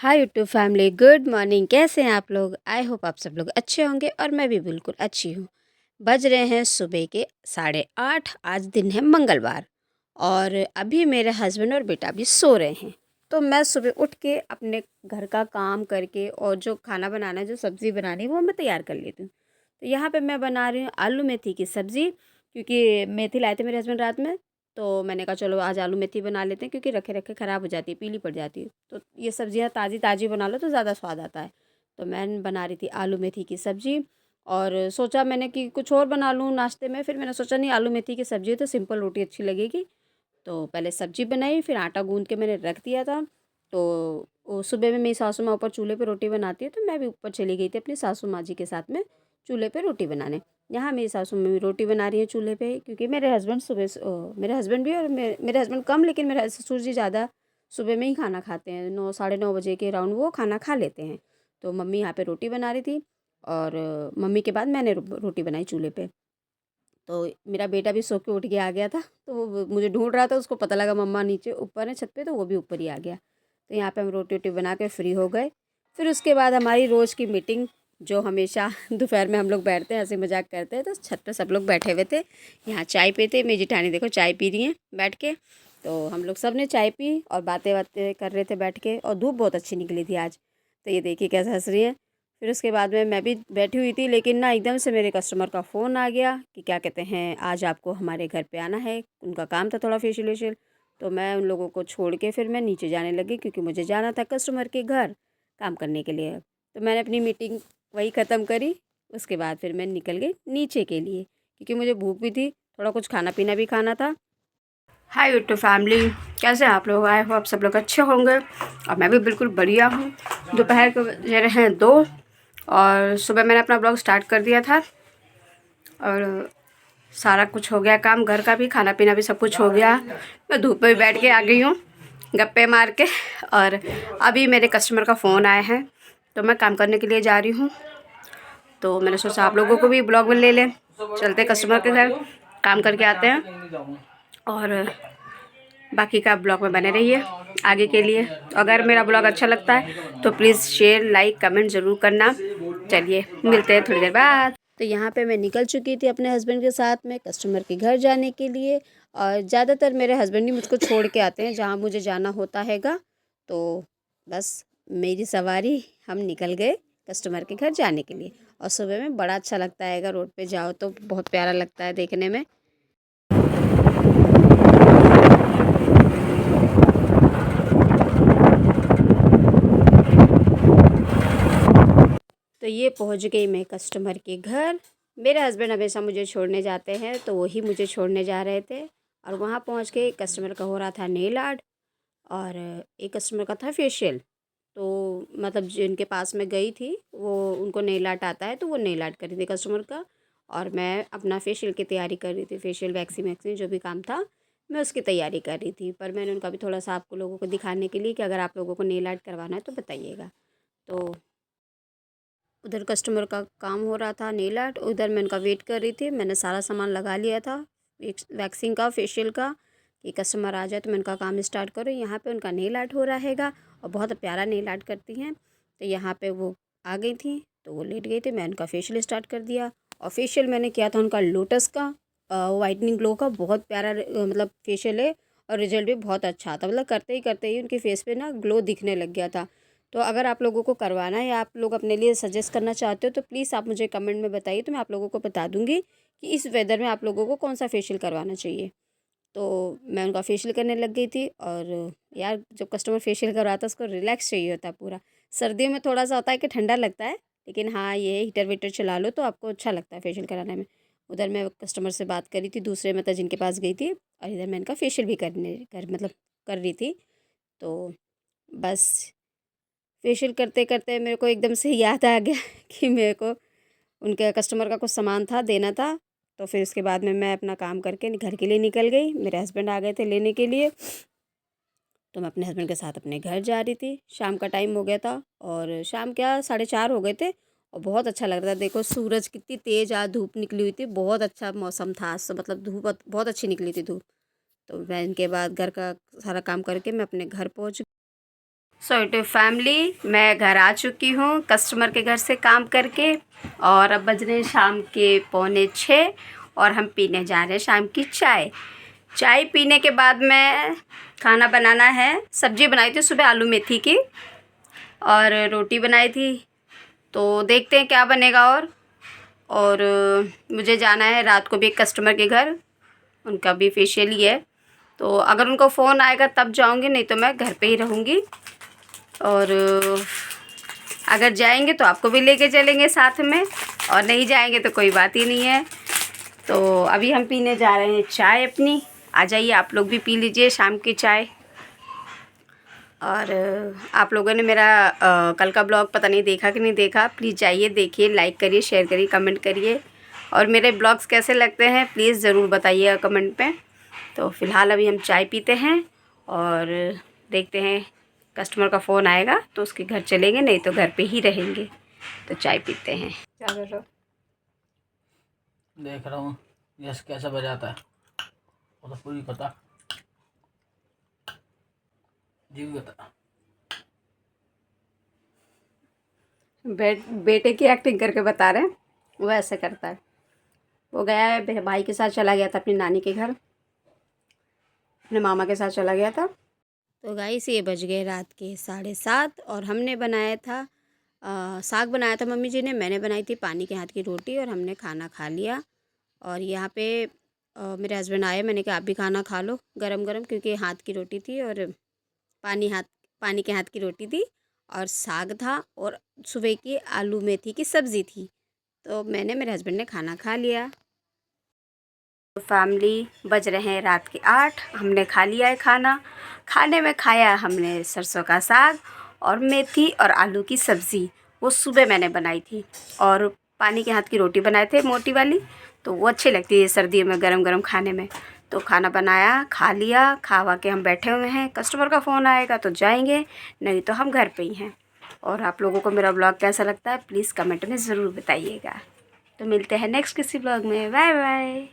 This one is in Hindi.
Hi YouTube family, good morning. कैसे हैं आप लोग? आई होप आप सब लोग अच्छे होंगे और मैं भी बिल्कुल अच्छी हूँ। बज रहे हैं सुबह के 8:30। आज दिन है मंगलवार और अभी मेरे हस्बैंड और बेटा भी सो रहे हैं। तो मैं सुबह उठ के अपने घर का काम करके और जो खाना बनाना है, जो सब्ज़ी बनानी है, वो मैं तैयार कर लेती हूँ। तो यहाँ पे मैं बना रही हूँ आलू मेथी की सब्ज़ी, क्योंकि मेथी लाए थे मेरे हस्बैंड रात में। तो मैंने कहा चलो आज आलू मेथी बना लेते हैं, क्योंकि रखे रखे ख़राब हो जाती है, पीली पड़ जाती है। तो ये सब्ज़ियाँ ताज़ी ताज़ी बना लो तो ज़्यादा स्वाद आता है। तो मैं बना रही थी आलू मेथी की सब्ज़ी और सोचा मैंने कि कुछ और बना लूँ नाश्ते में। फिर मैंने सोचा नहीं, आलू मेथी की सब्ज़ी है तो सिंपल रोटी अच्छी लगेगी। तो पहले सब्ज़ी बनाई, फिर आटा गूँध के मैंने रख दिया था। तो वो सुबह में मेरी सासू माँ ऊपर चूल्हे पे रोटी बनाती है, तो मैं भी ऊपर चली गई थी अपनी सासू माँ जी के साथ में चूल्हे पे रोटी बनाने। यहाँ मेरी सासू मम्मी रोटी बना रही है चूल्हे पे, क्योंकि मेरे हस्बैंड मेरे हस्बैंड भी और मेरे हस्बैंड कम, लेकिन मेरे ससुर जी ज़्यादा सुबह में ही खाना खाते हैं। 9 साढ़े 9 बजे के अराउंड वो खाना खा लेते हैं। तो मम्मी यहाँ पे रोटी बना रही थी और मम्मी के बाद मैंने रोटी बनाई चूल्हे पे। तो मेरा बेटा भी सो के उठ के आ गया था, तो वो मुझे ढूंढ रहा था। उसको पता लगा मम्मा नीचे ऊपर है छत पे, तो वो भी ऊपर ही आ गया। तो यहाँ पे हम रोटी वोटी बना के फ्री हो गए। फिर उसके बाद हमारी रोज़ की मीटिंग, जो हमेशा दोपहर में हम लोग बैठते हैं, हंसी मजाक करते हैं, तो छत पे सब लोग बैठे हुए थे। यहाँ चाय पीते, मेरी जेठानी देखो चाय पी रही हैं बैठ के। तो हम लोग सब ने चाय पी और बातें बातें कर रहे थे बैठ के, और धूप बहुत अच्छी निकली थी आज। तो ये देखिए कैसे हंस रही है। फिर उसके बाद में मैं भी बैठी हुई थी, लेकिन ना एकदम से मेरे कस्टमर का फ़ोन आ गया कि क्या कहते हैं, आज आपको हमारे घर पे आना है। उनका काम था थोड़ा फेशियल वेशियल। तो मैं उन लोगों को छोड़ के फिर मैं नीचे जाने लगी, क्योंकि मुझे जाना था कस्टमर के घर काम करने के लिए। तो मैंने अपनी मीटिंग वही ख़त्म करी। उसके बाद फिर मैं निकल गई नीचे के लिए, क्योंकि मुझे भूख भी थी, थोड़ा कुछ खाना पीना भी खाना था। हाय यूट्यूब फैमिली, कैसे हैं आप लोग? आए हो आप सब लोग अच्छे होंगे और मैं भी बिल्कुल बढ़िया हूँ। दोपहर के बज रहे हैं 2 और सुबह मैंने अपना ब्लॉग स्टार्ट कर दिया था और सारा कुछ हो गया काम, घर का भी, खाना पीना भी सब कुछ हो गया। मैं धूप में बैठ के आ गई हूँ गप्पे मार के। और अभी मेरे कस्टमर का फ़ोन आया है, तो मैं काम करने के लिए जा रही हूँ। तो मैंने सोचा आप लोगों को भी ब्लॉग में ले लें। चलते कस्टमर के घर, काम करके आते हैं और बाकी का ब्लॉग में बने रहिए आगे के लिए। अगर मेरा ब्लॉग अच्छा लगता है तो प्लीज़ शेयर लाइक कमेंट ज़रूर करना। चलिए मिलते हैं थोड़ी देर बाद। तो यहाँ पे मैं निकल चुकी थी अपने हस्बैंड के साथ में कस्टमर के घर जाने के लिए। और ज़्यादातर मेरे हस्बैंड ही मुझको छोड़ के आते हैं जहाँ मुझे जाना होता हैगा। तो बस मेरी सवारी, हम निकल गए कस्टमर के घर जाने के लिए। और सुबह में बड़ा अच्छा लगता हैगा, रोड पे जाओ तो बहुत प्यारा लगता है देखने में। तो ये पहुंच गई मैं कस्टमर के घर। मेरे हस्बैंड हमेशा मुझे छोड़ने जाते हैं, तो वही मुझे छोड़ने जा रहे थे। और वहाँ पहुँच के कस्टमर का हो रहा था नेल आर्ट और एक कस्टमर का था फेशियल। तो मतलब जिनके पास मैं गई थी वो, उनको नेल आर्ट आता है, तो वो नेल आर्ट कर रही थी कस्टमर का। और मैं अपना फेशियल की तैयारी कर रही थी, फेशियल वैक्सी वैक्सी जो भी काम था मैं उसकी तैयारी कर रही थी। पर मैंने उनका भी थोड़ा सा आपको लोगों को दिखाने के लिए कि अगर आप लोगों को नेल आर्ट करवाना है तो बताइएगा। तो उधर कस्टमर का काम हो रहा था नेल आर्ट, उधर मैं उनका वेट कर रही थी। मैंने सारा सामान लगा लिया था वैक्सिंग का, फेशियल का, कि कस्टमर आ जाए तो मैं उनका काम स्टार्ट करूँ। यहाँ पे उनका नेल आर्ट हो रहा हैगा और बहुत प्यारा नेल आर्ट करती हैं। तो यहाँ पे वो आ गई थी, तो वो लेट गई थी, मैं उनका फेशियल स्टार्ट कर दिया। और फेशियल मैंने किया था उनका लोटस का, वाइटनिंग ग्लो का। बहुत प्यारा मतलब फेशियल है और रिजल्ट भी बहुत अच्छा था। मतलब करते ही उनके फेस पे ना ग्लो दिखने लग गया था। तो अगर आप लोगों को करवाना है या आप लोग अपने लिए सजेस्ट करना चाहते हो तो प्लीज़ आप मुझे कमेंट में बताइए, तो मैं आप लोगों को बता दूंगी कि इस वेदर में आप लोगों को कौन सा फेशियल करवाना चाहिए। तो मैं उनका फेशियल करने लग गई थी। और यार जब कस्टमर फेशियल करवाता है उसको रिलैक्स चाहिए होता है पूरा। सर्दियों में थोड़ा सा होता है कि ठंडा लगता है, लेकिन हाँ ये हीटर वीटर चला लो तो आपको अच्छा लगता है फेशियल कराने में। उधर मैं कस्टमर से बात करी थी, दूसरे मतलब जिनके पास गई थी, और इधर मैं इनका फेशियल भी मतलब कर रही थी। तो बस फेशियल करते करते मेरे को एकदम से याद आ गया कि मेरे को उनके कस्टमर का कुछ सामान था देना था। तो फिर उसके बाद में मैं अपना काम करके घर के लिए निकल गई। मेरे हस्बैंड आ गए थे लेने के लिए, तो मैं अपने हस्बैंड के साथ अपने घर जा रही थी। शाम का टाइम हो गया था और शाम क्या 4:30 हो गए थे। और बहुत अच्छा लग रहा था, देखो सूरज कितनी तेज़ आज धूप निकली हुई थी, बहुत अच्छा मौसम था आज तो, मतलब धूप बहुत अच्छी निकली थी धूप। तो मैं इनके बाद घर का सारा काम करके मैं अपने घर पहुँच। सो यूट्यूब फैमिली, मैं घर आ चुकी हूँ कस्टमर के घर से काम करके, और अब बज रहे हैं शाम के 5:45 और हम पीने जा रहे हैं शाम की चाय। चाय पीने के बाद में खाना बनाना है। सब्ज़ी बनाई थी सुबह आलू मेथी की, और रोटी बनाई थी, तो देखते हैं क्या बनेगा। और मुझे जाना है रात को भी एक कस्टमर के घर, उनका भी फेशियल ही है, तो अगर उनको फ़ोन आएगा तब जाऊंगी, नहीं तो मैं घर पे ही रहूँगी। और अगर जाएंगे तो आपको भी लेके चलेंगे साथ में, और नहीं जाएंगे तो कोई बात ही नहीं है। तो अभी हम पीने जा रहे हैं चाय अपनी। आ जाइए आप लोग भी पी लीजिए शाम की चाय। और आप लोगों ने मेरा कल का ब्लॉग पता नहीं देखा कि नहीं देखा, प्लीज़ जाइए देखिए, लाइक करिए, शेयर करिए, कमेंट करिए, और मेरे ब्लॉग्स कैसे लगते हैं प्लीज़ ज़रूर बताइएगा कमेंट पे। तो फ़िलहाल अभी हम चाय पीते हैं और देखते हैं, कस्टमर का फ़ोन आएगा तो उसके घर चलेंगे, नहीं तो घर पे ही रहेंगे। तो चाय पीते हैं। क्या कर रहे हो? देख रहा हूँ यस कैसे बजाता है, वो तो पूरी पता जीव बता। बेटे की एक्टिंग करके बता रहे हैं, वो ऐसे करता है। वो गया है भाई के साथ, चला गया था अपनी नानी के घर, अपने मामा के साथ चला गया था। तो गाइस ये बज गए रात के 7:30 और हमने बनाया था साग बनाया था मम्मी जी ने, मैंने बनाई थी पानी के हाथ की रोटी, और हमने खाना खा लिया। और यहाँ पे मेरे हस्बैंड आए, मैंने कहा आप भी खाना खा लो गरम गरम, क्योंकि हाथ की रोटी थी और पानी के हाथ की रोटी थी, और साग था, और सुबह की आलू मेथी की सब्ज़ी थी। तो मैंने, मेरे हस्बैंड ने खाना खा लिया। फैमिली, बज रहे हैं रात के 8, हमने खा लिया है खाना। खाने में खाया हमने सरसों का साग और मेथी और आलू की सब्ज़ी, वो सुबह मैंने बनाई थी, और पानी के हाथ की रोटी बनाए थे मोटी वाली, तो वो अच्छी लगती है सर्दियों में गरम गरम खाने में। तो खाना बनाया, खा लिया, खावा के हम बैठे हुए हैं। कस्टमर का फ़ोन आएगा तो जाएंगे, नहीं तो हम घर पे ही हैं। और आप लोगों को मेरा ब्लॉग कैसा लगता है प्लीज़ कमेंट में ज़रूर बताइएगा। तो मिलते हैं नेक्स्ट किसी ब्लॉग में। Bye bye.